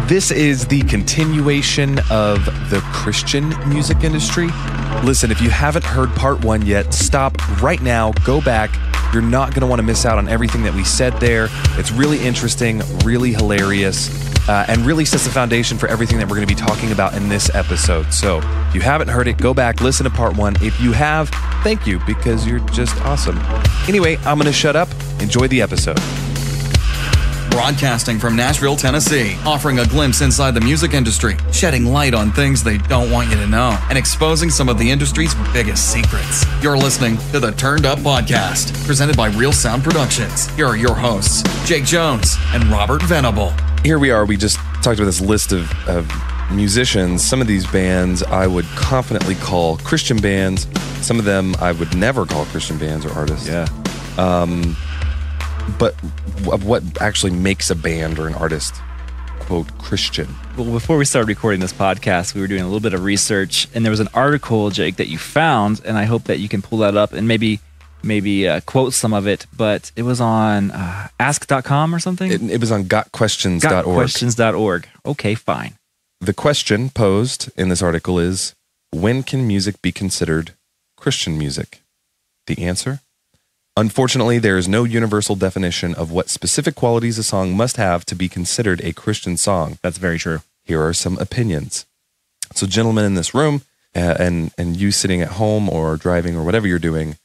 This is the continuation of the Christian music industry. Listen, if you haven't heard part 1 yet, stop right now, go back. You're not going to want to miss out on everything that we said there. It's really interesting, really hilarious, and really sets the foundation for everything that we're going to be talking about in this episode. So if you haven't heard it, go back, listen to part 1. If you have, thank you, because you're just awesome. Anyway, I'm going to shut up. Enjoy the episode. Broadcasting from Nashville, Tennessee, offering a glimpse inside the music industry, shedding light on things they don't want you to know, and exposing some of the industry's biggest secrets. You're listening to the Turned Up Podcast, presented by Real Sound Productions. Here are your hosts, Jake Jones and Robert Venable. Here we are. We just talked about this list of musicians. Some of these bands I would confidently call Christian bands. Some of them I would never call Christian bands or artists. Yeah. But what actually makes a band or an artist, quote, Christian? Well, before we started recording this podcast, we were doing a little bit of research, and there was an article, Jake, that you found, and I hope that you can pull that up and maybe quote some of it, but it was on ask.com or something? It was on gotquestions.org. Gotquestions.org. Okay, fine. The question posed in this article is, when can music be considered Christian music? The answer? Unfortunately, there is no universal definition of what specific qualities a song must have to be considered a Christian song. That's very true. Here are some opinions. So, gentlemen in this room, and you sitting at home or driving or whatever you're doing,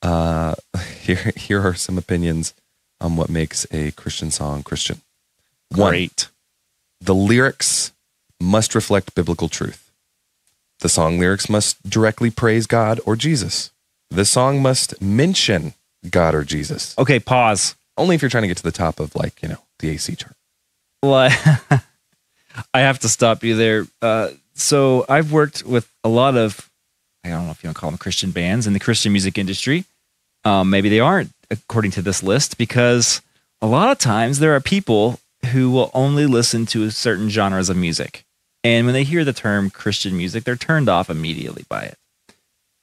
here are some opinions on what makes a Christian song Christian. Great. 1, the lyrics must reflect biblical truth. The song lyrics must directly praise God or Jesus. The song must mention God or Jesus. Okay, pause. Only if you're trying to get to the top of, the AC chart. Well, I have to stop you there. So I've worked with a lot of, I don't know if you want to call them Christian bands in the Christian music industry. Maybe they aren't, according to this list, because a lot of times there are people who will only listen to certain genres of music. And when they hear the term Christian music, they're turned off immediately by it.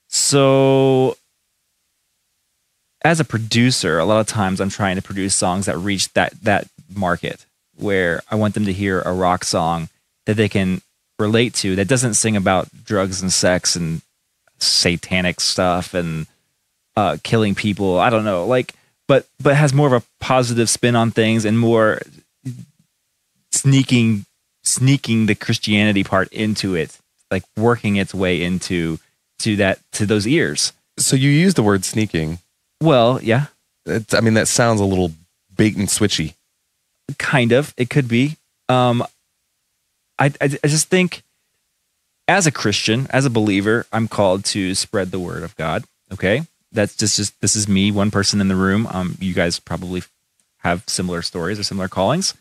So as a producer, a lot of times I'm trying to produce songs that reach that market where I want them to hear a rock song that they can relate to, that doesn't sing about drugs and sex and satanic stuff and killing people. I don't know, but has more of a positive spin on things and more sneaking the Christianity part into it, like working its way into those ears. So you use the word sneaking. Well, yeah. That sounds a little bait and switchy. Kind of. It could be. I just think as a Christian, as a believer, I'm called to spread the word of God. Okay? That's just this is me, one person in the room. You guys probably have similar stories or similar callings.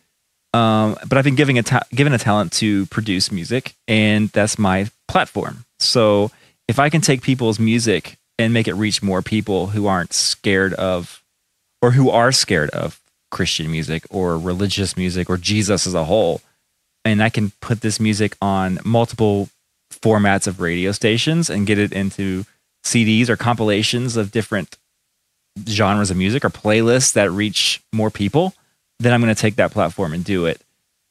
But I've been given a talent to produce music, and that's my platform. So if I can take people's music and make it reach more people who aren't scared of, or who are scared of Christian music or religious music or Jesus as a whole, and I can put this music on multiple formats of radio stations and get it into CDs or compilations of different genres of music or playlists that reach more people, then I'm going to take that platform and do it.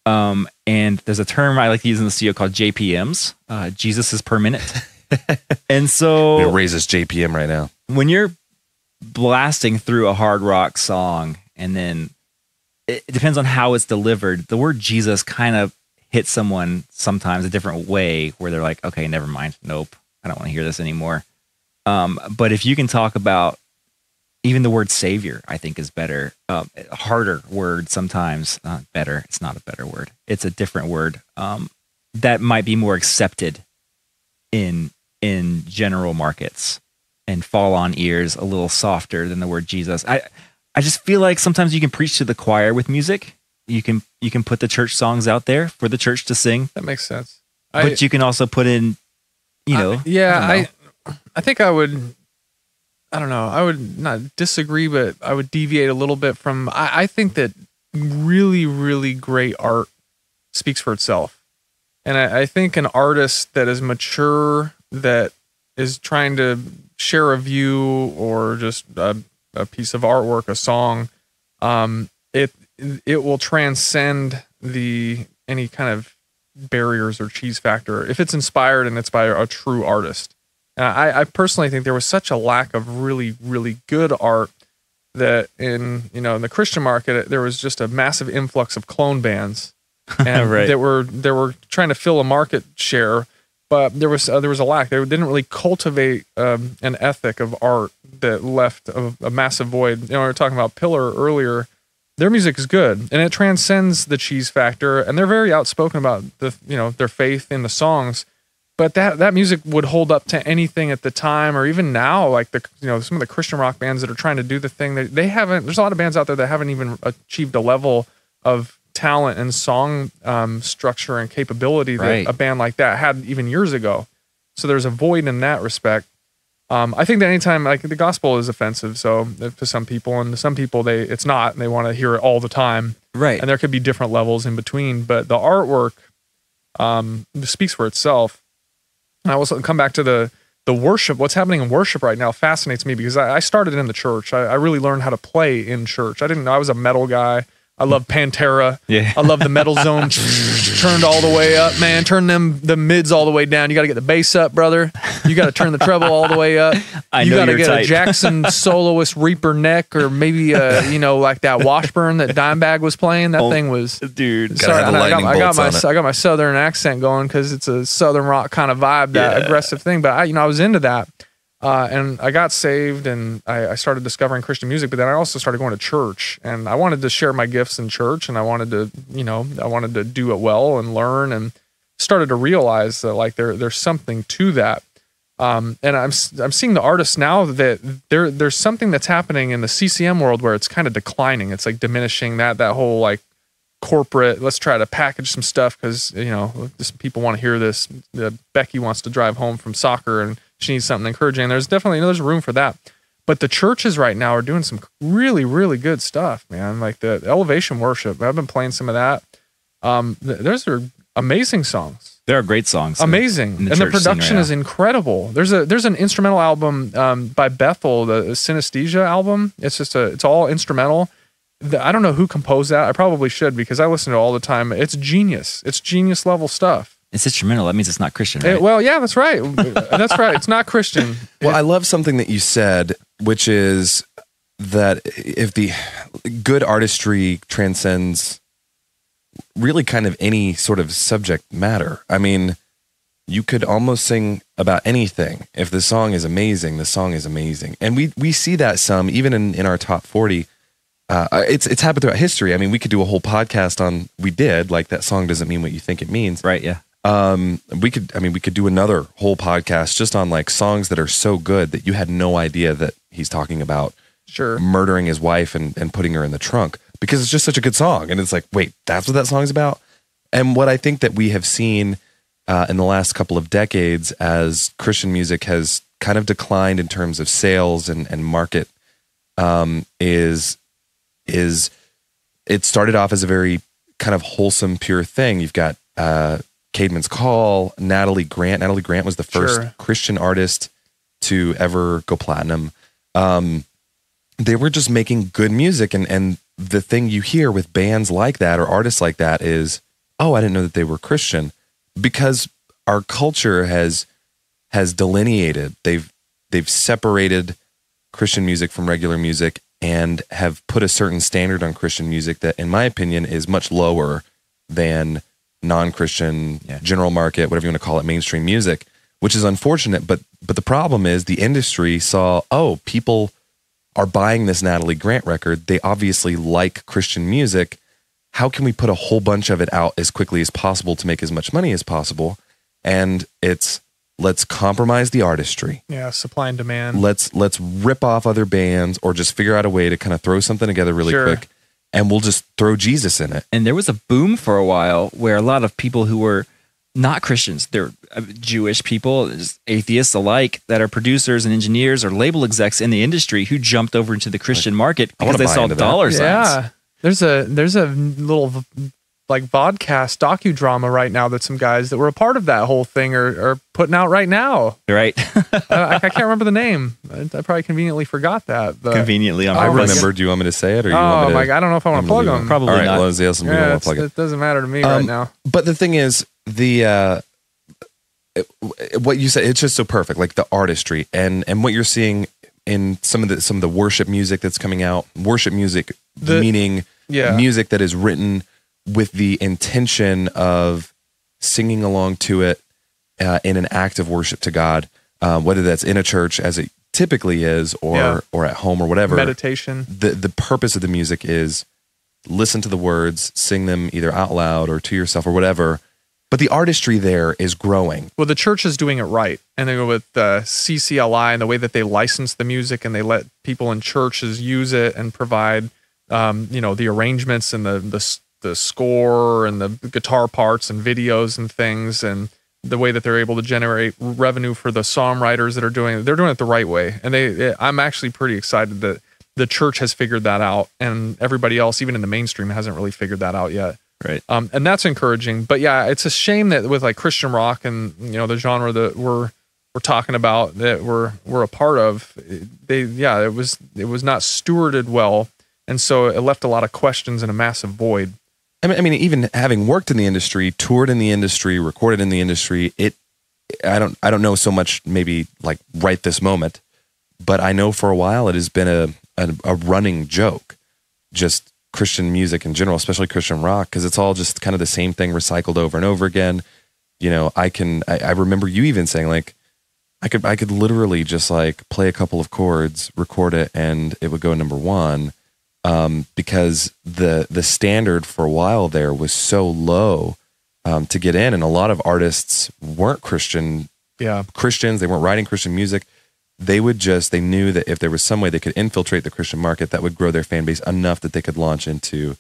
And there's a term I like to use in the studio called JPMs, Jesus is per minute. And so it raises JPM right now. When you're blasting through a hard rock song, and then it depends on how it's delivered, the word Jesus kind of hits someone sometimes a different way where they're like, okay, never mind. Nope. I don't want to hear this anymore. But if you can talk about even the word savior, I think is better. A harder word sometimes, not better. It's not a better word. It's a different word that might be more accepted in general markets and fall on ears a little softer than the word Jesus. I just feel like sometimes you can preach to the choir with music. You can put the church songs out there for the church to sing. That makes sense. But you can also put in, I think I would, I don't know, I would not disagree, but I would deviate a little bit from, I think that really, really great art speaks for itself. And I think an artist that is mature, that is trying to share a view or just a piece of artwork, a song, it will transcend the any kind of barriers or cheese factor if it's inspired and it's by a true artist. And I personally think there was such a lack of really, really good art that in the Christian market, there was just a massive influx of clone bands and Right. they were trying to fill a market share, but there was a lack. They didn't really cultivate an ethic of art that left a massive void. We were talking about Pillar earlier. Their music is good and it transcends the cheese factor, and they're very outspoken about their faith in the songs. But that music would hold up to anything at the time, or even now, like some of the Christian rock bands that are trying to do the thing. They haven't. There's a lot of bands out there that haven't even achieved a level of talent and song structure and capability that Right. a band like that had even years ago. So there's a void in that respect. I think that anytime, like, the gospel is offensive, so to some people, and to some people it's not, and they want to hear it all the time. Right. And there could be different levels in between, but the artwork speaks for itself. And I will come back to the worship. What's happening in worship right now fascinates me, because I started in the church. I really learned how to play in church. I didn't know. I was a metal guy. I love Pantera. Yeah. I love the metal zone turned all the way up, man. Turn the mids all the way down. You got to get the bass up, brother. You got to turn the treble all the way up. I You know got to your get type. a Jackson soloist Reaper neck, or maybe like that Washburn that Dimebag was playing. That thing was, dude. Gotta have the lightning bolts on it. I got my southern accent going because it's a southern rock kind of vibe, that Yeah. aggressive thing. But I was into that. And I got saved, and I started discovering Christian music, but then I also started going to church, and I wanted to share my gifts in church, and I wanted to do it well and learn, and started to realize that, like, there's something to that. And I'm seeing the artists now that there's something that's happening in the CCM world where it's kind of declining. It's like diminishing that whole, like, corporate, let's try to package some stuff because people want to hear this. Becky wants to drive home from soccer and she needs something encouraging. There's definitely there's room for that. But the churches right now are doing some really, really good stuff, man. Like the Elevation Worship. I've been playing some of that. Those are amazing songs. There are great songs. Amazing. in the And the church scene production right is incredible. There's an instrumental album by Bethel, the Synesthesia album. It's all instrumental. I don't know who composed that. I probably should, because I listen to it all the time. It's genius. It's genius level stuff. It's instrumental. That means it's not Christian, right? Well, yeah, that's right. That's right. It's not Christian. Well, I love something that you said, which is that if the good artistry transcends really kind of any sort of subject matter. I mean, you could almost sing about anything. If the song is amazing, the song is amazing. And we see that some, even in our top 40. It's happened throughout history. I mean, we could do a whole podcast on, like, that song doesn't mean what you think it means. Right, yeah. We could do another whole podcast just on, like, songs that are so good that you had no idea that he's talking about Sure. murdering his wife and putting her in the trunk, because it's just such a good song. And it's like, wait, that's what that song's about? And what I think that we have seen in the last couple of decades as Christian music has kind of declined in terms of sales and market is it started off as a very kind of wholesome, pure thing. You've got Caedmon's Call, Natalie Grant. Natalie Grant was the first Sure. Christian artist to ever go platinum. They were just making good music, and the thing you hear with bands like that or artists like that is, oh, I didn't know that they were Christian, because our culture has delineated. They've separated Christian music from regular music and have put a certain standard on Christian music that, in my opinion, is much lower than non-Christian, general market, whatever you want to call it, mainstream music, which is unfortunate. But the problem is the industry saw, oh, people are buying this Natalie Grant record. They obviously like Christian music. How can we put a whole bunch of it out as quickly as possible to make as much money as possible? And let's compromise the artistry. Yeah, supply and demand. Let's rip off other bands, or just figure out a way to kind of throw something together really Sure. quick, and we'll just throw Jesus in it. And there was a boom for a while where a lot of people who were not Christians, they're Jewish people, just atheists alike, that are producers and engineers or label execs in the industry who jumped over into the Christian market I wanna because they buy saw into that. dollar signs. Yeah. There's a little like vodcast docudrama right now that some guys that were a part of that whole thing are putting out right now. Right. I can't remember the name. I probably conveniently forgot that. But Conveniently on I purpose. remember. Do you want me to say it, or you Oh want me to? my God, I don't know if I want to plug them. Probably All right, not. let's yes, we don't want to plug it. It doesn't matter to me right now. But the thing is, what you said, it's just so perfect, like the artistry and what you're seeing in some of the worship music that's coming out. Worship music, meaning music that is written with the intention of singing along to it in an act of worship to God, whether that's in a church as it typically is, or at home or whatever. Meditation. The purpose of the music is listen to the words, sing them either out loud or to yourself or whatever. But the artistry there is growing. Well, the church is doing it right. And then with CCLI and the way that they license the music and they let people in churches use it and provide, the arrangements and the score and the guitar parts and videos and things, and the way that they're able to generate revenue for the songwriters that are doing it. They're doing it the right way. And I'm actually pretty excited that the church has figured that out, and everybody else, even in the mainstream, hasn't really figured that out yet. Right. And that's encouraging. But yeah, it's a shame that with like Christian rock and the genre that we're talking about, that we're a part of, it was not stewarded well, and so it left a lot of questions and a massive void. I mean, even having worked in the industry, toured in the industry, recorded in the industry, I don't know so much maybe like right this moment, but I know for a while it has been a running joke, just Christian music in general, especially Christian rock, because it's all just kind of the same thing recycled over and over again. I remember you even saying like, I could literally just like play a couple of chords, record it, and it would go number one, because the standard for a while there was so low to get in, and a lot of artists weren't Christians. They weren't writing Christian music. They knew that if there was some way they could infiltrate the Christian market, that would grow their fan base enough that they could launch into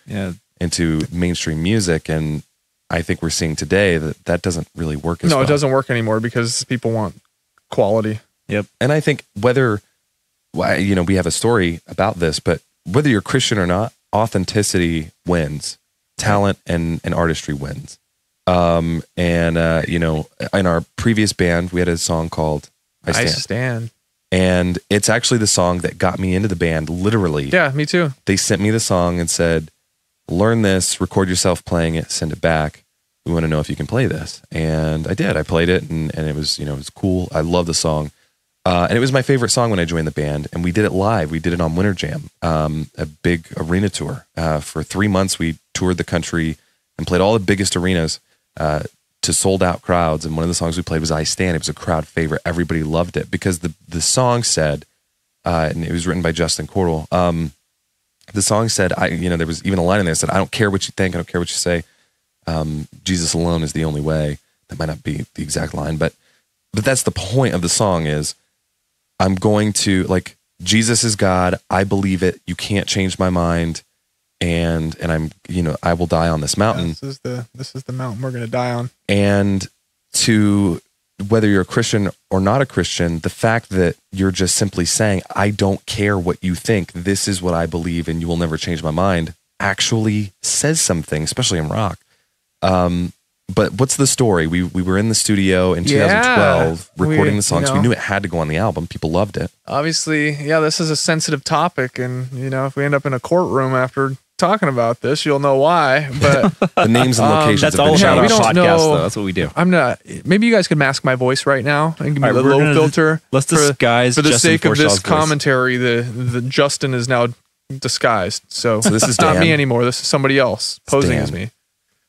mainstream music. And I think we're seeing today that doesn't really work as well. No, it doesn't work anymore because people want quality. Yep. And I think we have a story about this, but whether you're Christian or not, authenticity wins. Talent and artistry wins. In our previous band, we had a song called I Stand. And it's actually the song that got me into the band, literally. Yeah, me too. They sent me the song and said, learn this, record yourself playing it, send it back. We want to know if you can play this. And I did. I played it, and it was, it was cool. I love the song. And it was my favorite song when I joined the band. And we did it live. We did it on Winter Jam, a big arena tour. For 3 months, we toured the country and played all the biggest arenas to sold out crowds. And one of the songs we played was I Stand. It was a crowd favorite. Everybody loved it because the song said, and it was written by Justin Cordell. The song said, there was even a line in there that said, I don't care what you think. I don't care what you say. Jesus alone is the only way. That might not be the exact line, but that's the point of the song is I'm going to, like, Jesus is God. I believe it. You can't change my mind. And I'm, I will die on this mountain. Yeah, this is the mountain we're going to die on. And to whether you're a Christian or not a Christian, the fact that you're just simply saying, I don't care what you think, this is what I believe, and you will never change my mind, actually says something, especially in rock. But what's the story? We were in the studio in 2012 recording the songs. We knew it had to go on the album. People loved it. Obviously, this is a sensitive topic, and if we end up in a courtroom after talking about this, you'll know why. But the names and locations that's have all been about our changed. podcast, though. That's what we do. I'm not. Maybe you guys could mask my voice right now and give me the low filter. Let's disguise for the Justin sake of this Forshaw's voice. commentary. The Justin is now disguised, so this is not Dan. me anymore. This is somebody else posing Dan. as me.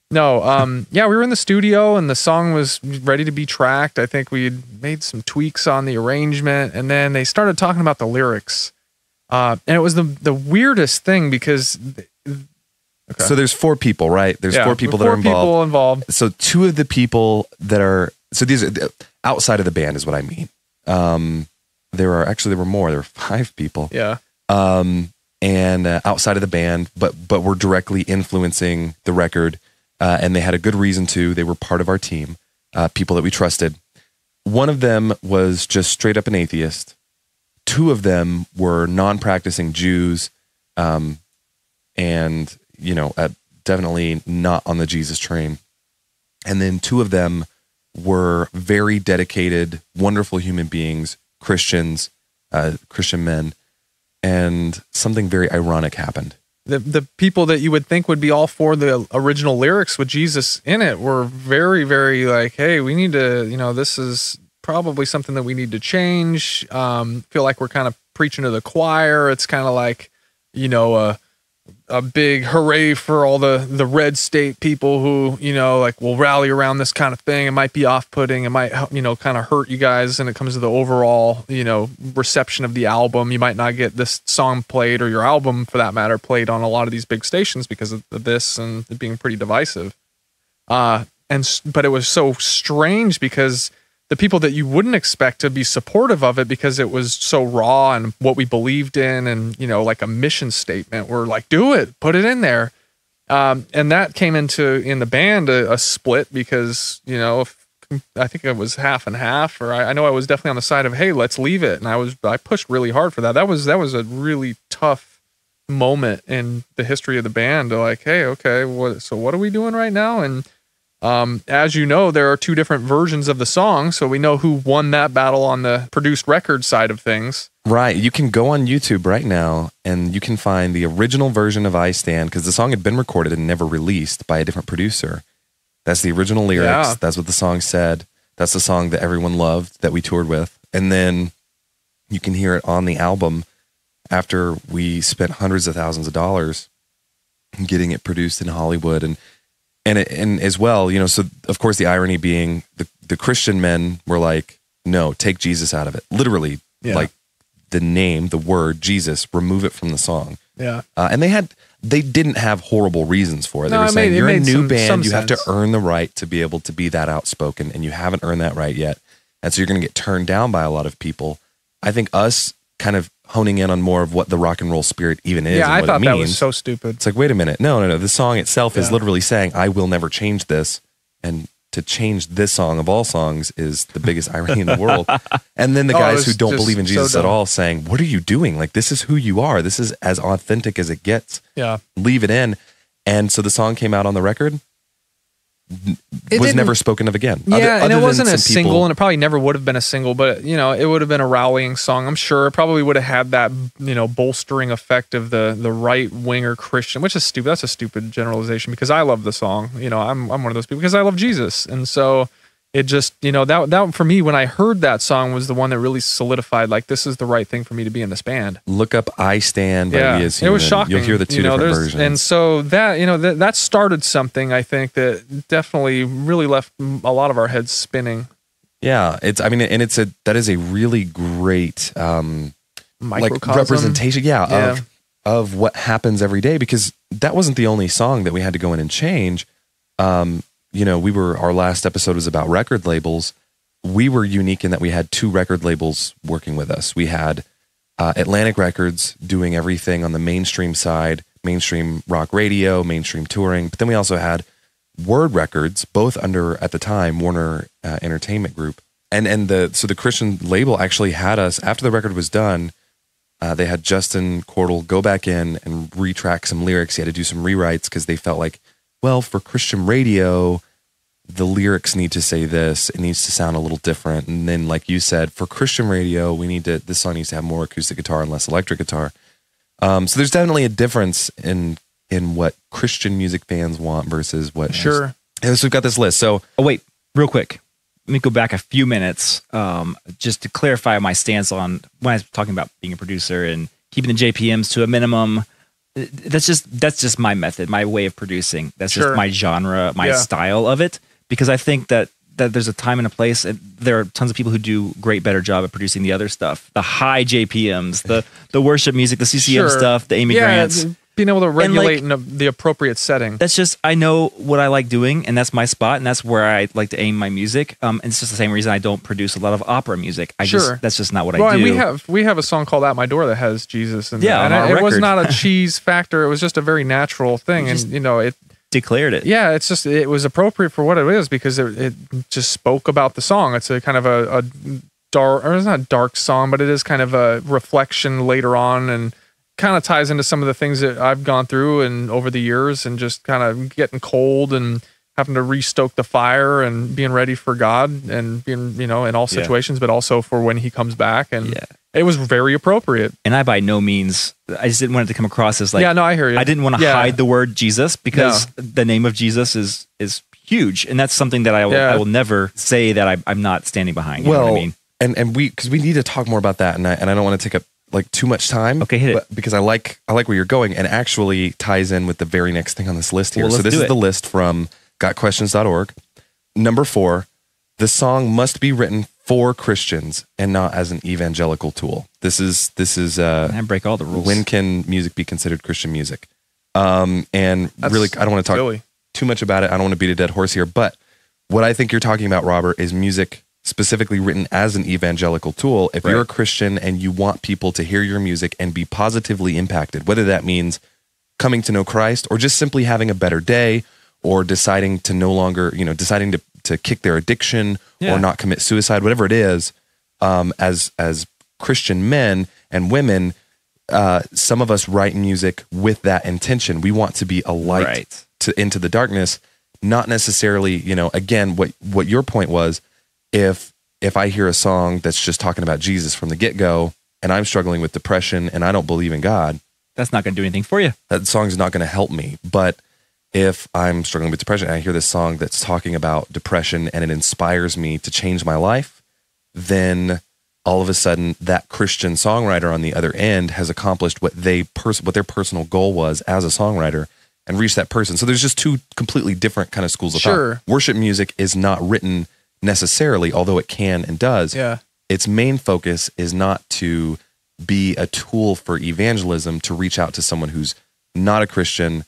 No, we were in the studio and the song was ready to be tracked. I think we had made some tweaks on the arrangement, and then they started talking about the lyrics. And it was the weirdest thing because. Okay. So there's 4 people, right? There's 4 people that are involved. So 2 of the people that are, so these are outside of the band is what I mean. There were more. There were 5 people. Yeah. And outside of the band, but were directly influencing the record. And they had a good reason to. They were part of our team, people that we trusted. One of them was just straight up an atheist. 2 of them were non-practicing Jews, and definitely not on the Jesus train. And then 2 of them were very dedicated, wonderful human beings, Christians, Christian men, and something very ironic happened. The people that you would think would be all for the original lyrics with Jesus in it were very, very like, hey, we need to, this is probably something that we need to change. Feel like we're kind of preaching to the choir. It's kind of like, a big hooray for all the red state people who, like will rally around this kind of thing. It might be off-putting. It might, kind of hurt you guys. And it comes to the overall, reception of the album. You might not get this song played, or your album for that matter, played on a lot of these big stations because of this and it being pretty divisive. But it was so strange because the people that you wouldn't expect to be supportive of it because it was so raw and what we believed in and, like a mission statement, were like, do it, put it in there. And that came in the band a split because, I think it was half and half, or I know I was definitely on the side of, hey, let's leave it. And I pushed really hard for that. That was a really tough moment in the history of the band to like, hey, okay, so what are we doing right now? And as you know, there are 2 different versions of the song, so we know who won that battle on the produced record side of things. Right. You can go on YouTube right now and you can find the original version of I Stand, because the song had been recorded and never released by a different producer. That's the original lyrics. Yeah. That's what the song said. That's the song that everyone loved, that we toured with. And then you can hear it on the album after we spent hundreds of thousands of dollars getting it produced in Hollywood. And as well, so of course the irony being the Christian men were like, no, take Jesus out of it. Literally, like the name, the word Jesus, remove it from the song. Yeah. And they didn't have horrible reasons for it. They were saying, you're a new band, you have to earn the right to be able to be that outspoken, and you haven't earned that right yet. And so you're going to get turned down by a lot of people. I think us kind of honing in on more of what the rock and roll spirit even is. Yeah, and I what thought it means. that was so stupid. It's like, wait a minute. No. The song itself is literally saying, I will never change this. And to change this song of all songs is the biggest irony in the world. And then the guys who don't believe in Jesus at all saying, what are you doing? Like, this is who you are. This is as authentic as it gets. Yeah. Leave it in. And so the song came out on the record. Was never spoken of again. Yeah, and it wasn't a single, and it probably never would have been a single, but it would have been a rallying song. I'm sure it probably would have had that bolstering effect of the right winger Christian, which is stupid. That's a stupid generalization because I love the song. I'm one of those people because I love Jesus, and so it just that for me, when I heard that song, was the one that really solidified like this is the right thing for me to be in this band. Look up "I Stand" by We As Human. It was shocking. You'll hear the 2 different versions, and so that that started something. I think that definitely really left a lot of our heads spinning. Yeah, that is a really great Microcosm. representation. Of what happens every day, because that wasn't the only song that we had to go in and change. Our last episode was about record labels. We were unique in that we had 2 record labels working with us. We had Atlantic Records doing everything on the mainstream side, mainstream rock radio, mainstream touring. But then we also had Word Records, both under, at the time, Warner Entertainment Group. So the Christian label actually had us, after the record was done, they had Justin Cordell go back in and retrack some lyrics. He had to do some rewrites because they felt like, well, for Christian radio, the lyrics need to say this. It needs to sound a little different. And then, like you said, for Christian radio, this song needs to have more acoustic guitar and less electric guitar. So there's definitely a difference in what Christian music fans want versus what. Sure. And so we've got this list. So, wait, real quick. Let me go back a few minutes just to clarify my stance on when I was talking about being a producer and keeping the JPMs to a minimum. That's just my method, my way of producing. That's just my genre, my style of it. Because I think that there's a time and a place. And there are tons of people who do better job at producing the other stuff, the high JPMs, the worship music, the CCM stuff, the Amy Grants. Being able to regulate in the appropriate setting. That's just, I know what I like doing, and that's my spot, and that's where I like to aim my music. And it's just the same reason I don't produce a lot of opera music. That's just not what I do. And we have a song called "At My Door" that has Jesus in it. And it was not a cheese factor. It was just a very natural thing, and it declared it. Yeah, it's just, it was appropriate for what it is because it just spoke about the song. It's a kind of a dark, or it's not a dark song, but it is kind of a reflection later on, and kind of ties into some of the things that I've gone through and over the years, and just kind of getting cold and having to restoke the fire and being ready for God and being, in all situations, but also for when he comes back. And it was very appropriate. And I by no means, I just didn't want it to come across as like, I hear you. I didn't want to hide the word Jesus, because the name of Jesus is huge. And that's something that I will never say that I'm not standing behind. You know what I mean? And because we need to talk more about that. And I don't want to take up like too much time. Okay, hit it. Because I like where you're going, and actually ties in with the very next thing on this list here. Well, so this is the list from gotquestions.org. Number 4, the song must be written for Christians and not as an evangelical tool. This is I break all the rules. When can music be considered Christian music? And really, I don't want to talk too much about it. I don't want to beat a dead horse here, but what I think you're talking about, Robert, is music specifically written as an evangelical tool. If you're a Christian and you want people to hear your music and be positively impacted, whether that means coming to know Christ or just simply having a better day, or deciding to no longer, deciding to kick their addiction or not commit suicide, whatever it is, as Christian men and women, some of us write music with that intention. We want to be a light into the darkness, not necessarily, again, what your point was, if I hear a song that's just talking about Jesus from the get-go and I'm struggling with depression and I don't believe in God, that's not going to do anything for you. That song's not going to help me. But if I'm struggling with depression and I hear this song that's talking about depression and it inspires me to change my life, then all of a sudden that Christian songwriter on the other end has accomplished what their personal goal was as a songwriter and reached that person. So there's just two completely different kind of schools of thought. Worship music is not written necessarily, although it can and does. Its main focus is not to be a tool for evangelism, to reach out to someone who's not a Christian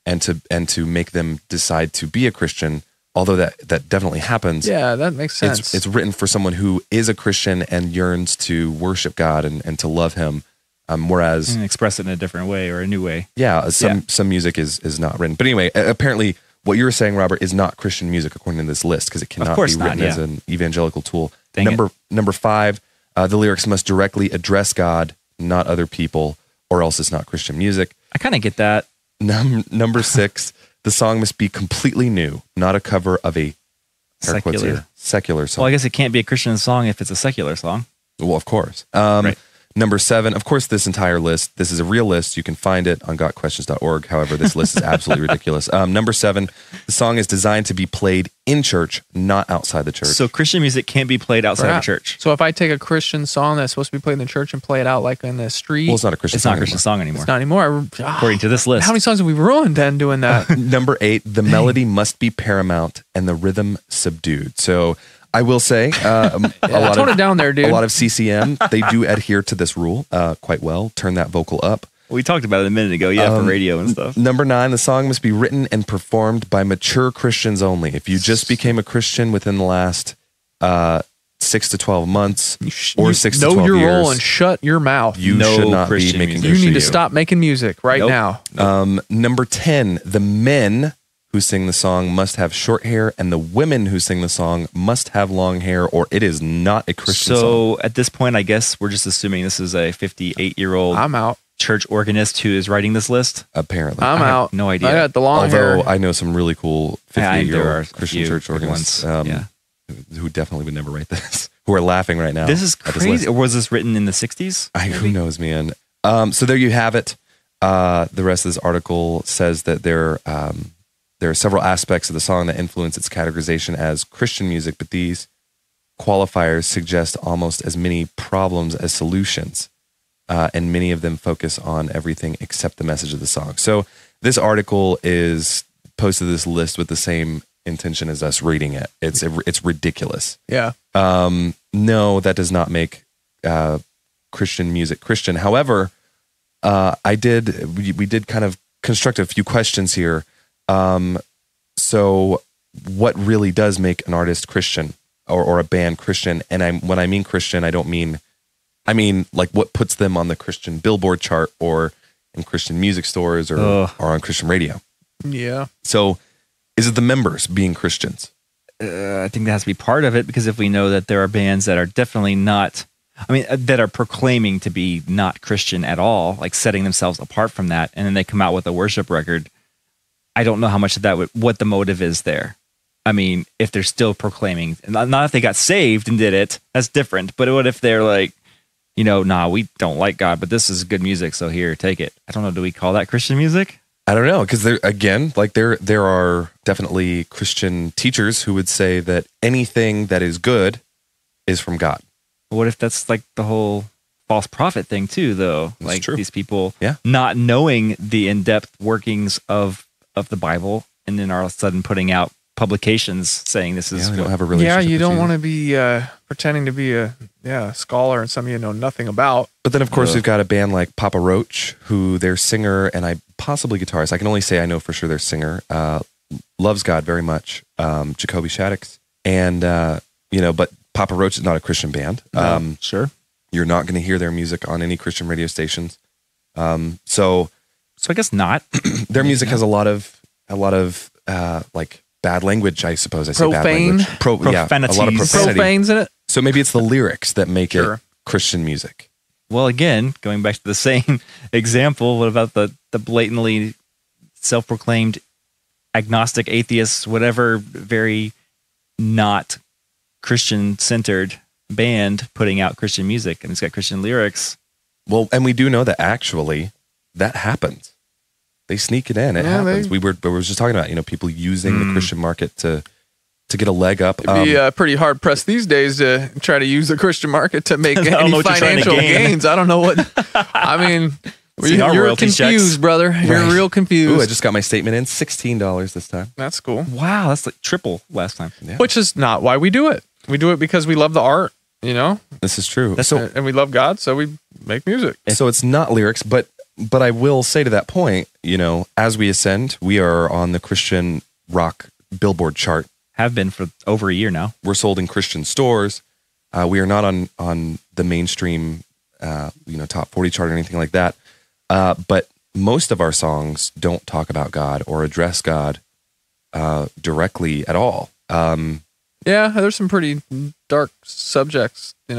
and to make them decide to be a Christian, although that definitely happens. Yeah, that makes sense. It's written for someone who is a Christian and yearns to worship God and to love him, whereas... And express it in a different way or a new way. Yeah, some music is not written. But anyway, apparently what you were saying, Robert, is not Christian music according to this list, because it cannot be written as an evangelical tool. Number 5, the lyrics must directly address God, not other people, or else it's not Christian music. I kind of get that. Number 6, the song must be completely new, not a cover of a secular song. Well, I guess it can't be a Christian song if it's a secular song. Well, of course. Number 7, of course, this entire list, this is a real list. You can find it on gotquestions.org. However, this list is absolutely ridiculous. Number 7, the song is designed to be played in church, not outside the church. So Christian music can't be played outside of a church. So if I take a Christian song that's supposed to be played in the church and play it out like in the street. Well, it's not a Christian song anymore. It's not anymore. According to this list. How many songs have we ruined then doing that? Number 8, the melody must be paramount and the rhythm subdued. So I will say, tone it down there, dude. A lot of CCM, they do adhere to this rule quite well. Turn that vocal up. We talked about it a minute ago, for radio and stuff. Number 9, the song must be written and performed by mature Christians only. If you just became a Christian within the last 6 to 12 months or 6 to 12 years. Know your role and shut your mouth. You should not be making music. You need to stop making music right now. Number 10, the men who sing the song must have short hair, and the women who sing the song must have long hair, or it is not a Christian song. So at this point, I guess we're just assuming this is a 58-year-old I'm out. church organist who is writing this list. Apparently. I'm out. No idea. I got the long hair. Although I know some really cool 58-year-old Christian church organists who definitely would never write this, who are laughing right now. This is crazy. Or was this written in the 60s? Who knows, man? So there you have it. The rest of this article says that there are several aspects of the song that influence its categorization as Christian music, but these qualifiers suggest almost as many problems as solutions, and many of them focus on everything except the message of the song. So this article is posted this list with the same intention as us reading it. It's ridiculous. Yeah. No, that does not make Christian music Christian. However, we did kind of construct a few questions here. So what really does make an artist Christian or a band Christian? And when I mean Christian, I mean like what puts them on the Christian Billboard chart or in Christian music stores or on Christian radio. Yeah. So is it the members being Christians? I think that has to be part of it, because if we know that there are bands that are definitely not that are proclaiming to be not Christian at all, like setting themselves apart from that, and then they come out with a worship record. I don't know how much of that what the motive is there. I mean, if they're still proclaiming, not if they got saved and did it, that's different. But what if they're like, nah, we don't like God, but this is good music, so here, take it. I don't know. Do we call that Christian music? I don't know, because there are definitely Christian teachers who would say that anything that is good is from God. What if that's like the whole false prophet thing too, though? That's like true. These people Yeah. not knowing the in-depth workings of the Bible, and then all of a sudden putting out publications saying this is They don't have a relationship. Yeah, you with don't Jesus. want to be pretending to be a scholar and something you know nothing about. But then, of course, we've got a band like Papa Roach, who their singer and possibly guitarist, I can only say I know for sure their singer, loves God very much, Jacoby Shaddix. And, but Papa Roach is not a Christian band. sure. You're not going to hear their music on any Christian radio stations. So I guess not. their music has a lot of like bad language, I suppose. I say bad Profane? language. A lot of Profanities. profanity. Profanes in it. So maybe it's the lyrics that make Sure. it Christian music. Well, again, going back to the same example, what about the blatantly self-proclaimed agnostic, atheist, whatever, very not Christian-centered band putting out Christian music, and it's got Christian lyrics? Well, and we do know that actually that happens. They sneak it in. It happens. We were just talking about, people using the Christian market to get a leg up. It'd be pretty hard pressed these days to try to use the Christian market to make I don't know any what you're trying to financial gain. gains. I don't know what. I mean, See our you're royalty confused, checks. brother. You're Right. real confused. Ooh, I just got my statement in. $16 this time. That's cool. Wow, that's like triple last time. Yeah. Which is not why we do it. We do it because we love the art, This is true. and we love God, so we make music. So it's not lyrics, but I will say to that point, as we ascend, we are on the Christian rock Billboard chart. Have been for over a year now. We're sold in Christian stores. We are not on the mainstream, top 40 chart or anything like that. But most of our songs don't talk about God or address God directly at all. Yeah, there's some pretty dark subjects, that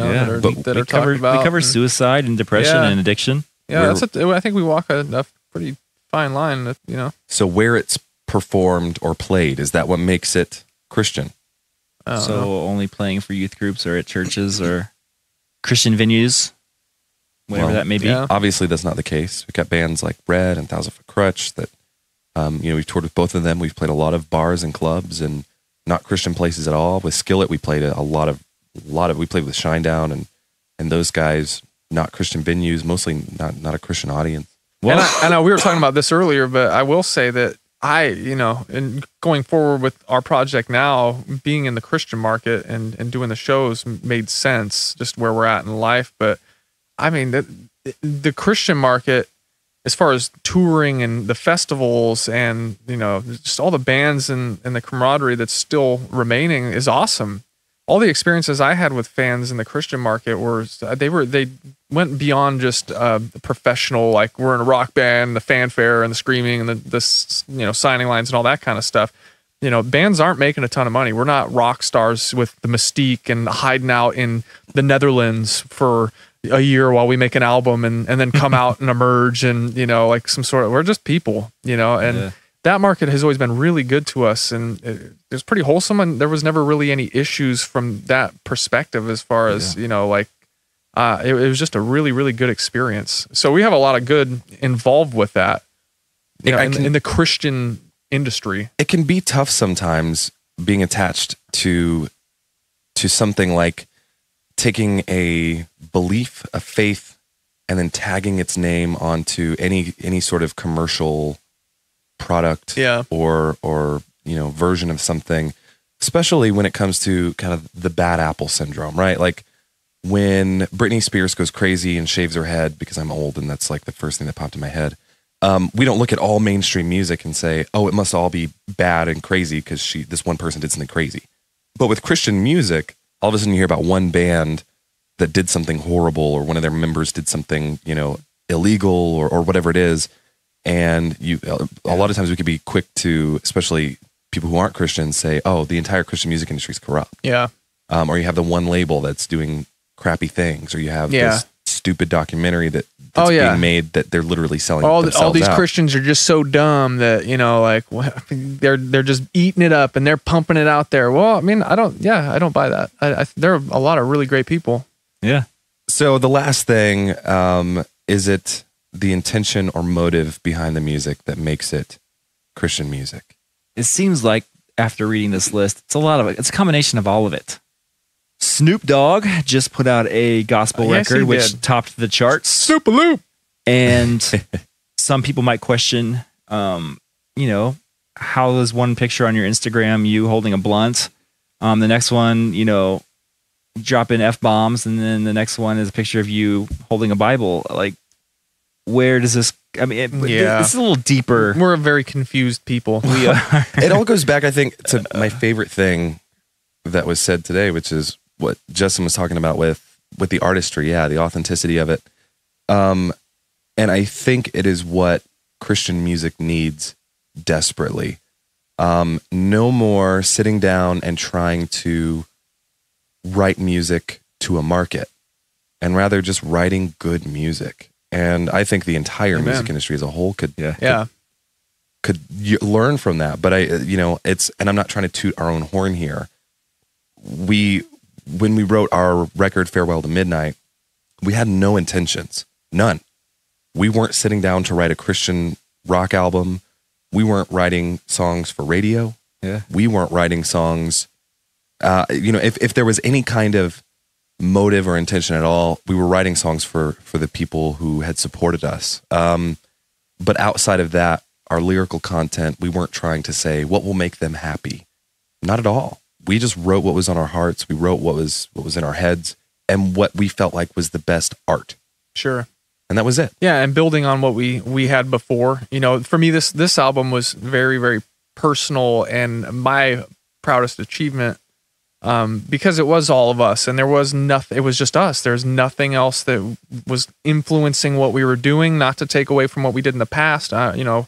are talked about. We cover suicide and depression Yeah. and addiction. Yeah, I think we walk a pretty fine line. So where it's performed or played, is that what makes it Christian? So only playing for youth groups or at churches or Christian venues, whatever Well, that may be. yeah. Obviously, that's not the case. We've got bands like Red and Thousand Foot Crutch that, we've toured with both of them. We've played a lot of bars and clubs and not Christian places at all. With Skillet, we played a lot of. We played with Shinedown and those guys. Not Christian venues, mostly not a Christian audience. Well, and we were talking about this earlier, but I will say that in going forward with our project now, being in the Christian market and doing the shows made sense, just where we're at in life. But I mean, the Christian market, as far as touring and the festivals and, just all the bands and the camaraderie that's still remaining is awesome. All the experiences I had with fans in the Christian market they went beyond just professional, like we're in a rock band, the fanfare and the screaming and the signing lines and all that kind of stuff. Bands aren't making a ton of money. We're not rock stars with the mystique and hiding out in the Netherlands for a year while we make an album and then come out and emerge and, like some sort of, we're just people, and that market has always been really good to us, and it was pretty wholesome, and there was never really any issues from that perspective as far as, it was just a really, really good experience. So we have a lot of good involved with that, in the Christian industry. It can be tough sometimes being attached to something like taking a belief, a faith, and then tagging its name onto any sort of commercial product or version of something, especially when it comes to kind of the bad apple syndrome, right? Like when Britney Spears goes crazy and shaves her head, because I'm old and that's like the first thing that popped in my head. We don't look at all mainstream music and say, oh, it must all be bad and crazy because this one person did something crazy. But with Christian music, all of a sudden you hear about one band that did something horrible, or one of their members did something, illegal or whatever it is. And a lot of times we could be quick to, especially people who aren't Christians, say, oh, the entire Christian music industry is corrupt. Yeah. Or you have the one label that's doing crappy things, or you have Yeah. this stupid documentary that's Oh, yeah. being made that they're literally selling all themselves these out. Christians are just so dumb that, you know, like they're just eating it up and they're pumping it out there. Well, I mean, I don't buy that. There are a lot of really great people. Yeah. So the last thing, is it the intention or motive behind the music that makes it Christian music? It seems like after reading this list, it's a combination of all of it. Snoop Dogg just put out a gospel Yes, he record, which did. topped the charts. Super Loop. And some people might question, you know, how is one picture on your Instagram you holding a blunt? The next one, you know, dropping F-bombs, and then the next one is a picture of you holding a Bible. Like, where does this? I mean, it's a little deeper. We're a very confused people. We are. It all goes back, I think, to my favorite thing that was said today, which is what Justin was talking about with the artistry. Yeah, the authenticity of it. And I think it is what Christian music needs desperately. No more sitting down and trying to write music to a market, and rather just writing good music. And I think the entire Amen. music industry as a whole could learn from that. But and I'm not trying to toot our own horn here. When we wrote our record Farewell to Midnight, we had no intentions, none. We weren't sitting down to write a Christian rock album. We weren't writing songs for radio. Yeah. We weren't writing songs. If there was any kind of motive or intention at all, we were writing songs for the people who had supported us. But outside of that, our lyrical content, we weren't trying to say what will make them happy. Not at all. We just wrote what was on our hearts. We wrote what was in our heads and what we felt like was the best art. Sure. And that was it. Yeah, and building on what we had before, you know, for me this album was very, very personal and my proudest achievement, because it was all of us, and there was nothing. It was just us. There's nothing else that was influencing what we were doing. Not to take away from what we did in the past, you know,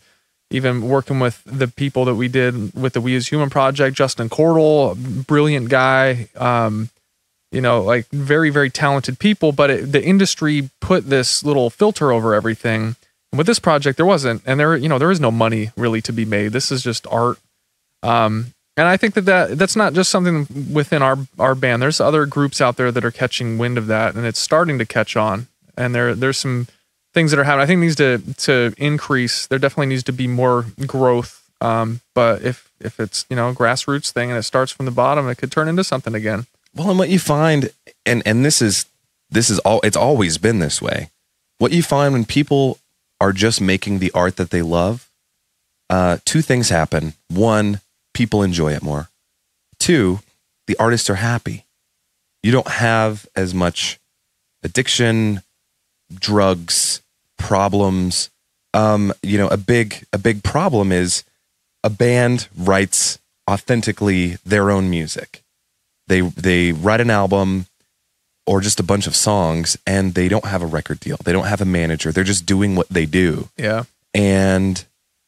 even working with the people that we did with the We As Human project, Justin Cordell, brilliant guy. You know, like very, very talented people, but the industry put this little filter over everything. And with this project, there wasn't, and there is no money really to be made. This is just art. And I think that's not just something within our band. There's other groups out there that are catching wind of that, and it's starting to catch on. And there's some things that are happening. I think it needs to increase. There definitely needs to be more growth. But if it's, you know, a grassroots thing and it starts from the bottom, it could turn into something again. Well, and what you find, and this is all, it's always been this way. What you find when people are just making the art that they love, two things happen. One, people enjoy it more. Two, the artists are happy. You don't have as much addiction, drugs, problems. A big problem is a band writes authentically their own music. They write an album or just a bunch of songs, and they don't have a record deal. They don't have a manager. They're just doing what they do. Yeah. And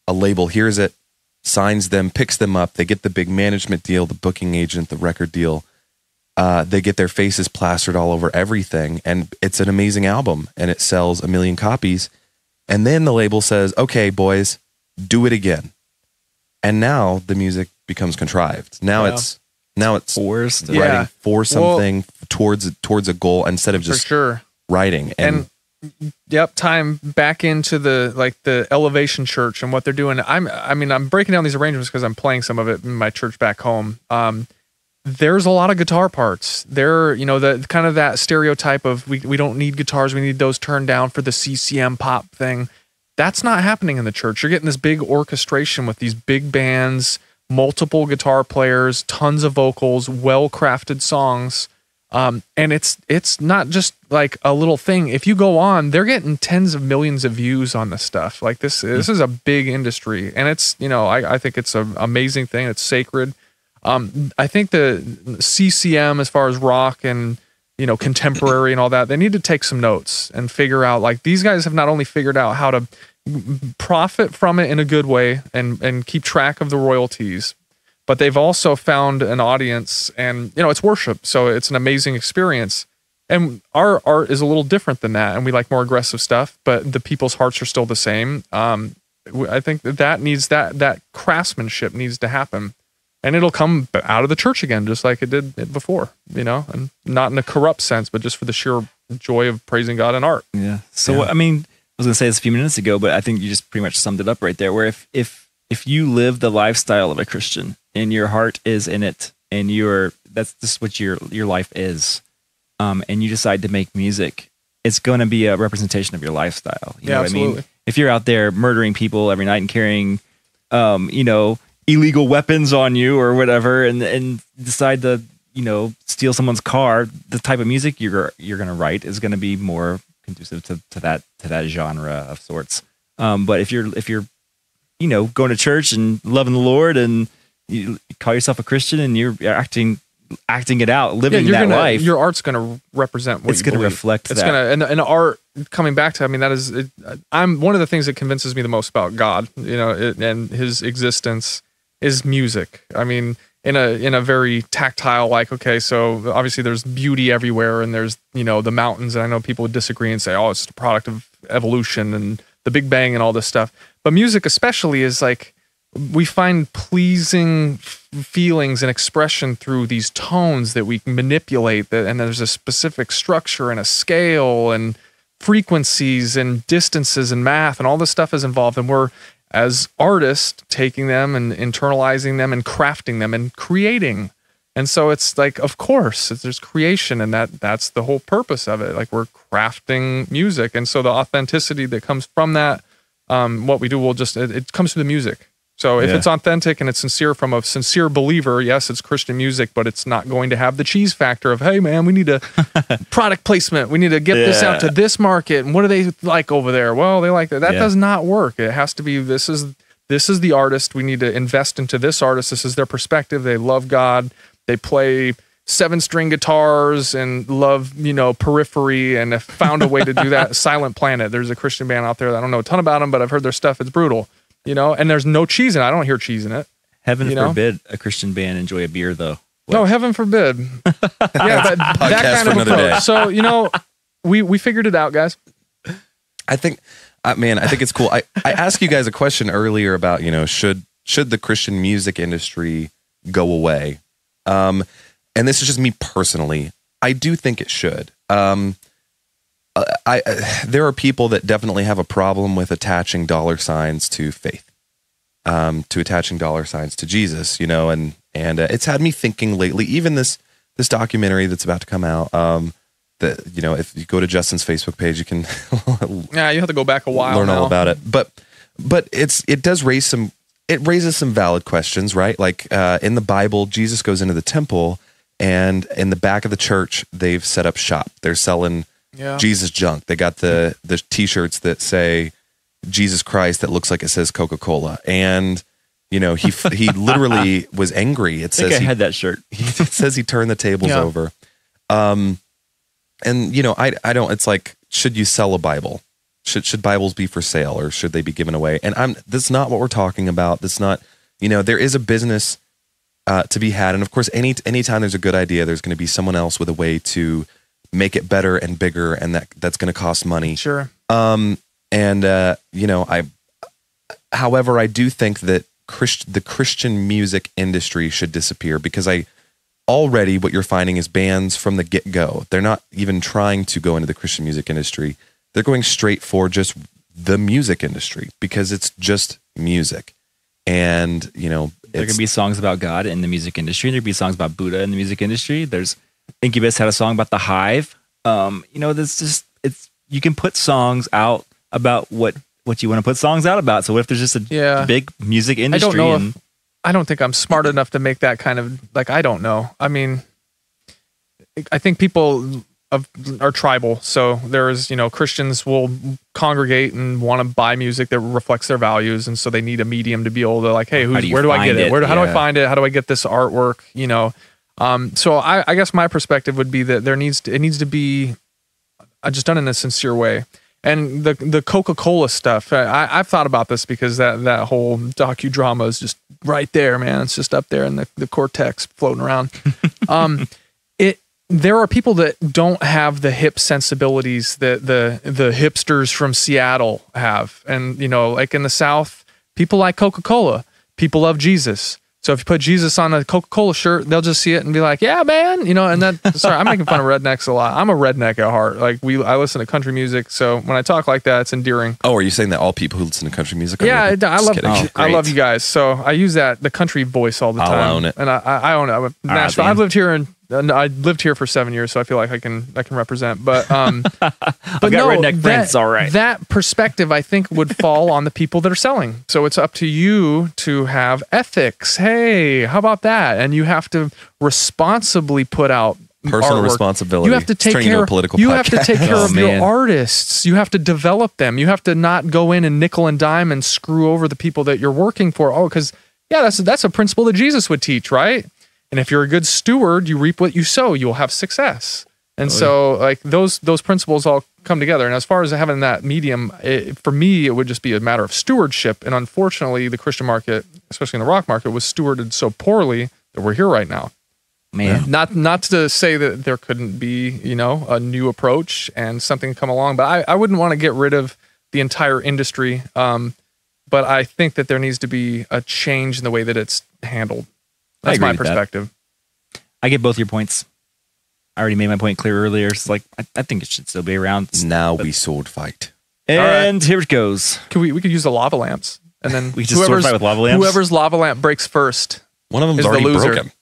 a label hears it, signs them, picks them up. They get the big management deal, the booking agent, the record deal. They get their faces plastered all over everything, and it's an amazing album, and it sells 1 million copies. And then the label says, "Okay, boys, do it again." And now the music becomes contrived. Now it's forced. writing for something, towards a goal, instead of just for sure writing. And yep, time back into the Elevation Church and what they're doing. I'm breaking down these arrangements because I'm playing some of it in my church back home. There's a lot of guitar parts. There, you know, the kind of that stereotype of we don't need guitars, we need those turned down for the CCM pop thing. That's not happening in the church. You're getting this big orchestration with these big bands, multiple guitar players, tons of vocals, well-crafted songs. And it's not just like a little thing. If you go on, they're getting tens of millions of views on this stuff. Like this is a big industry, and it's, you know, I think it's an amazing thing. It's sacred. I think the CCM, as far as rock and, you know, contemporary and all that, they need to take some notes and figure out, like, these guys have not only figured out how to profit from it in a good way and keep track of the royalties, but they've also found an audience, and, you know, it's worship. So it's an amazing experience. And our art is a little different than that, and we like more aggressive stuff, but the people's hearts are still the same. I think that needs that craftsmanship needs to happen, and it'll come out of the church again, just like it did before, and not in a corrupt sense, but just for the sheer joy of praising God in art. Yeah. So I mean, I was going to say this a few minutes ago, but I think you just pretty much summed it up right there. Where if you live the lifestyle of a Christian and your heart is in it, and that's just what your life is, and you decide to make music, it's going to be a representation of your lifestyle. You know what absolutely. I mean? If you're out there murdering people every night and carrying, illegal weapons on you or whatever, and decide to, steal someone's car, the type of music you're going to write is going to be more conducive to that genre of sorts. But if you're going to church and loving the Lord, and you call yourself a Christian and you're acting it out, living that life, your art's going to represent what it's going to reflect it's that. going to, and art coming back to, that is, I'm one of the things that convinces me the most about God, and his existence is music. In a very tactile, like, okay, so obviously there's beauty everywhere, and there's, the mountains, and I know people would disagree and say, oh, it's a product of evolution and the Big Bang and all this stuff. But music especially is like, we find pleasing feelings and expression through these tones that we can manipulate, and there's a specific structure and a scale and frequencies and distances and math, and all this stuff is involved, and we're, as artists, taking them and internalizing them and crafting them and creating. And so it's like, of course, there's creation, and that's the whole purpose of it. Like, we're crafting music, and so the authenticity that comes from that, what we do, it comes through the music. So if it's authentic and it's sincere from a sincere believer, yes, it's Christian music, but it's not going to have the cheese factor of, hey man, we need a product placement. We need to get this out to this market. And what do they like over there? Well, they like that. That does not work. It has to be, this is the artist. We need to invest into this artist. This is their perspective. They love God. They play 7-string guitars and love, Periphery, and have found a way to do that. Silent Planet. There's a Christian band out there that I don't know a ton about them, but I've heard their stuff. It's brutal. And there's no cheese in it. I don't hear cheese in it. Heaven forbid a Christian band enjoy a beer, though. No, heaven forbid. Yeah, but that kind of approach. So, we figured it out, guys. I think it's cool. I asked you guys a question earlier about, should the Christian music industry go away? And this is just me personally. I do think it should. There are people that definitely have a problem with attaching dollar signs to faith, to attaching dollar signs to Jesus, and it's had me thinking lately, even this documentary that's about to come out, that, if you go to Justin's Facebook page, you can, you have to go back a while, learn all about it. But it raises some valid questions, right? Like, in the Bible, Jesus goes into the temple, and in the back of the church, they've set up shop. They're selling Jesus junk. They got the t-shirts that say Jesus Christ that looks like it says Coca-Cola. And, he literally was angry. It says I had that shirt. It says he turned the tables over. And, I don't, it's like, should you sell a Bible? Should Bibles be for sale, or should they be given away? And that's not what we're talking about. That's not, there is a business to be had. And of course, anytime there's a good idea, there's going to be someone else with a way to make it better and bigger, and that's going to cost money. Sure. However, I do think that the Christian music industry should disappear, because already what you're finding is bands from the get-go, they're not even trying to go into the Christian music industry. They're going straight for just the music industry, because it's just music. And, there can be songs about God in the music industry. There can be songs about Buddha in the music industry. There's Incubus had a song about the Hive. You can put songs out about what you want to put songs out about. So what if there's just a big music industry? I don't think I'm smart enough to make that kind of, like, I don't know. I think people are tribal. So there's, Christians will congregate and want to buy music that reflects their values. And so they need a medium to be able to, like, hey, where do I get it? How do I find it? How do I get this artwork? So I guess my perspective would be that it needs to be just done in a sincere way. And the Coca-Cola stuff, I've thought about this, because that whole docudrama is just right there, man. It's just up there in the cortex floating around. there are people that don't have the hip sensibilities that the hipsters from Seattle have. And, you know, like in the South, people like Coca-Cola. People love Jesus. So if you put Jesus on a Coca-Cola shirt, they'll just see it and be like, yeah, man, you know, and that, sorry, I'm making fun of rednecks a lot. I'm a redneck at heart. Like I listen to country music. So when I talk like that, it's endearing. Oh, are you saying that all people who listen to country music are Yeah, redneck? I love you guys. So I use the country voice all the time. I'll own it. And I own it. I'm a Nashville. I've lived here I lived here for 7 years, so I feel like I can represent. But I've got redneck friends, all right. That perspective, I think, would fall on the people that are selling. So it's up to you to have ethics. Hey, how about that? And you have to responsibly put out personal artwork. responsibility. You have to take Turning into care. a political You have to podcast. take care of your man. artists. You have to develop them. You have to not go in and nickel and dime and screw over the people that you're working for. Oh, because that's a principle that Jesus would teach, right? And if you're a good steward, you reap what you sow. You will have success. And so, like those principles all come together. And as far as having that medium, for me, it would just be a matter of stewardship. And unfortunately, the Christian market, especially in the rock market, was stewarded so poorly that we're here right now. Man, Not to say that there couldn't be, you know, a new approach and something come along, but I wouldn't want to get rid of the entire industry. But I think that there needs to be a change in the way that it's handled. I That's agree my with that. perspective. I get both your points. I already made my point clear earlier. It's like I think it should still be around. Now we sword fight. And here it goes. We could use the lava lamps, and then We just sword fight with lava lamps? Whoever's lava lamp breaks first. One of them's Is the already loser. broken.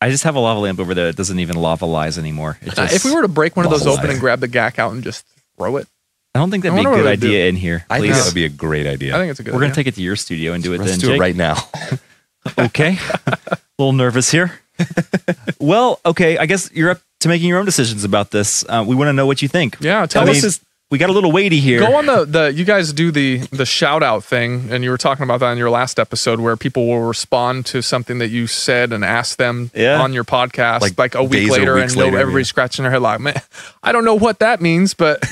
I just have a lava lamp over there that doesn't even lava-lize anymore. It just, If we were to break one of those Lava open lamp. and grab the gack out and just throw it, I don't think that'd I be a wonder good what they'd idea in here. I think Please. that would be a great idea. I think it's a good We're idea. gonna take it to your studio and do it Let's then. do Jake. it right now. Okay. A little nervous here. Well, okay. I guess you're up to making your own decisions about this. We want to know what you think. Yeah, tell I mean, us. we got a little weighty here. Go on the you guys do the shout out thing, and you were talking about that in your last episode where people will respond to something that you said and ask them Yeah. on your podcast Like a week days or later, weeks and later, everybody's yeah. scratching their head like, man, I don't know what that means, but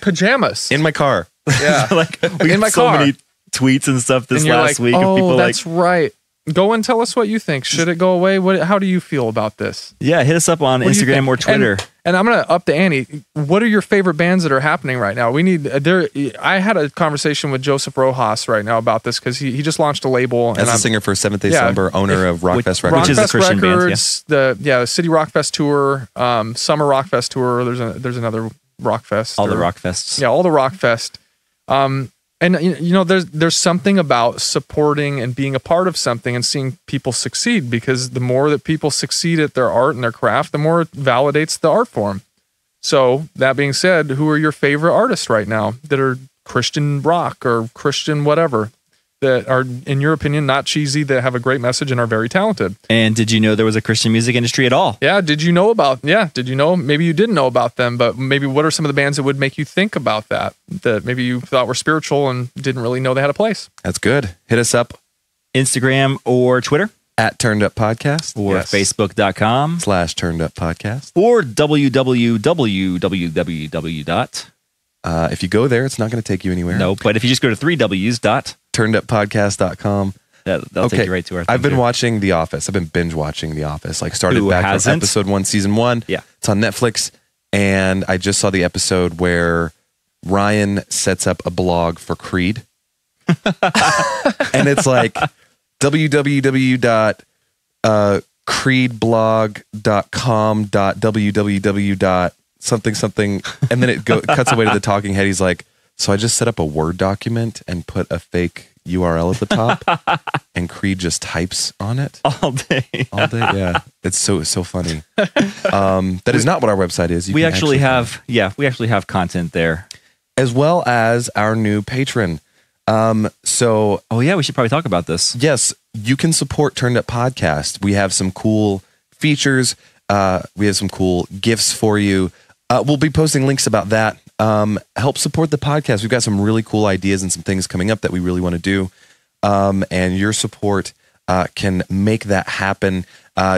pajamas. In my car. yeah. Like we In my got so car. many tweets and stuff this And you're last like, week oh, of people like, that's right. Go and tell us what you think. Should it go away? How do you feel about this? yeah, hit us up on What do you Instagram think? or Twitter. And I'm gonna up the ante. What are your favorite bands that are happening right now? We need there. I had a conversation with Joseph Rojas right now about this because he just launched a label. As and a I'm, singer for Seventh Day Yeah. Slumber, owner of Rockfest Which Records. is a Rockfest Christian band, Records, the City Rockfest tour, Summer Rockfest tour. There's another Rockfest. All the rock fests. Yeah, all the Rockfest. And you know, there's something about supporting and being a part of something and seeing people succeed, because the more that people succeed at their art and their craft, the more it validates the art form. So that being said, who are your favorite artists right now that are Christian rock or Christian whatever, that are, in your opinion, not cheesy, that have a great message and are very talented? And did you know there was a Christian music industry at all? Did you know? Maybe you didn't know about them, but maybe what are some of the bands that would make you think about that maybe you thought were spiritual and didn't really know they had a place? That's good. Hit us up Instagram or Twitter at Turned Up Podcast or Yes. Facebook.com / Turned Up Podcast. or www. If you go there, it's not going to take you anywhere. No, but if you just go to 3Ws. TurnedUpPodcast.com. That'll take you right to our thing. I've been too. watching The Office. I've been binge watching The Office. Like started Who back from hasn't? episode 1, season 1. Yeah. It's on Netflix. And I just saw the episode where Ryan sets up a blog for Creed. And it's like www.creedblog.com.www.something. And then it cuts away to the talking head. He's like, so I just set up a Word document and put a fake URL at the top, and Creed just types on it all day. all day. Yeah, it's so funny. That is not what our website is. You We can actually find have content there. as well as our new patron. So Oh yeah, we should probably talk about this. yes, you can support Turned Up Podcast. We have some cool features. We have some cool gifts for you. We'll be posting links about that. Help support the podcast. We've got some really cool ideas and some things coming up that we really want to do. And your support can make that happen.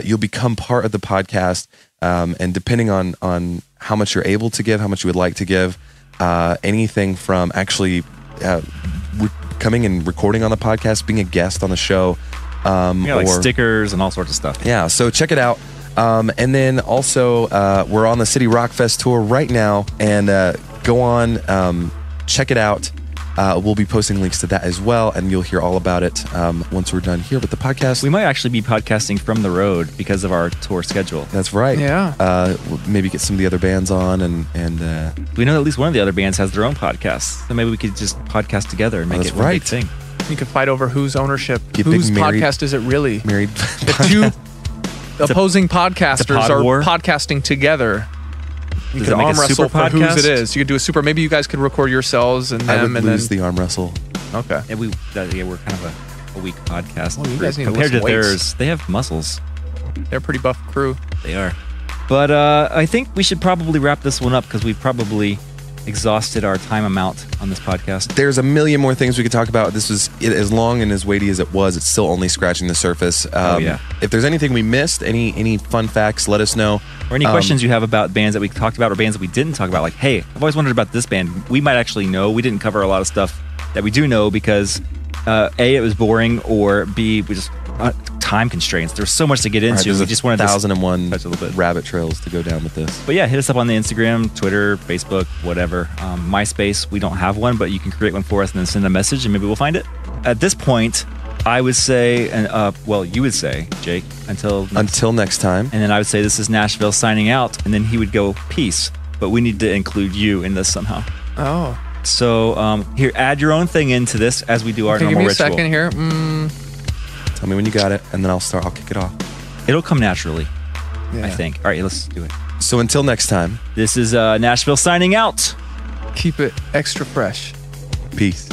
You'll become part of the podcast. And depending on how much you're able to give, how much you would like to give, anything from actually coming and recording on the podcast, being a guest on the show, We got like or stickers and all sorts of stuff. yeah, so check it out. And then also, we're on the City Rock Fest tour right now, and go on, check it out. We'll be posting links to that as well, and you'll hear all about it once we're done here with the podcast. We might actually be podcasting from the road because of our tour schedule. That's right. Yeah. We'll maybe get some of the other bands on, and We know at least one of the other bands has their own podcast, so maybe we could just podcast together and make that's it one right. big thing. You could fight over whose ownership, Get whose big married- podcast is it really? married. If two opposing podcasters pod are war. podcasting together, you Does could it make a arm wrestle super for whose podcast? it is. You could do a super. Maybe you guys could record yourselves and I them, would and lose then the arm wrestle. okay. And we're kind of a weak podcast. Well, you guys need to compared to lift some weights. theirs. They have muscles. They're a pretty buff crew. They are. But I think we should probably wrap this one up because we've probably exhausted our time amount on this podcast. There's a million more things we could talk about. This was as long and as weighty as it was. It's still only scratching the surface. Yeah. If there's anything we missed, any fun facts, let us know. Or any questions you have about bands that we talked about or bands that we didn't talk about. Like, hey, I've always wondered about this band. We might actually know. We didn't cover a lot of stuff that we do know because A, it was boring, or B, we just time constraints. There's so much to get into. There's We just wanted to 1,001 touch a little bit. rabbit trails to go down with this. But yeah, hit us up on the Instagram, Twitter, Facebook, whatever. MySpace, we don't have one, but you can create one for us and then send a message and maybe we'll find it. At this point, I would say, and you would say, Jake, until next time. and then I would say this is Nashville signing out, and then he would go peace. But we need to include you in this somehow. Oh, So here, add your own thing into this as we do our okay. Give normal me a ritual. second here. Tell me when you got it, and then I'll kick it off. It'll come naturally, Yeah. I think. All right, let's do it. So until next time, This is Nashville signing out. Keep it extra fresh. peace.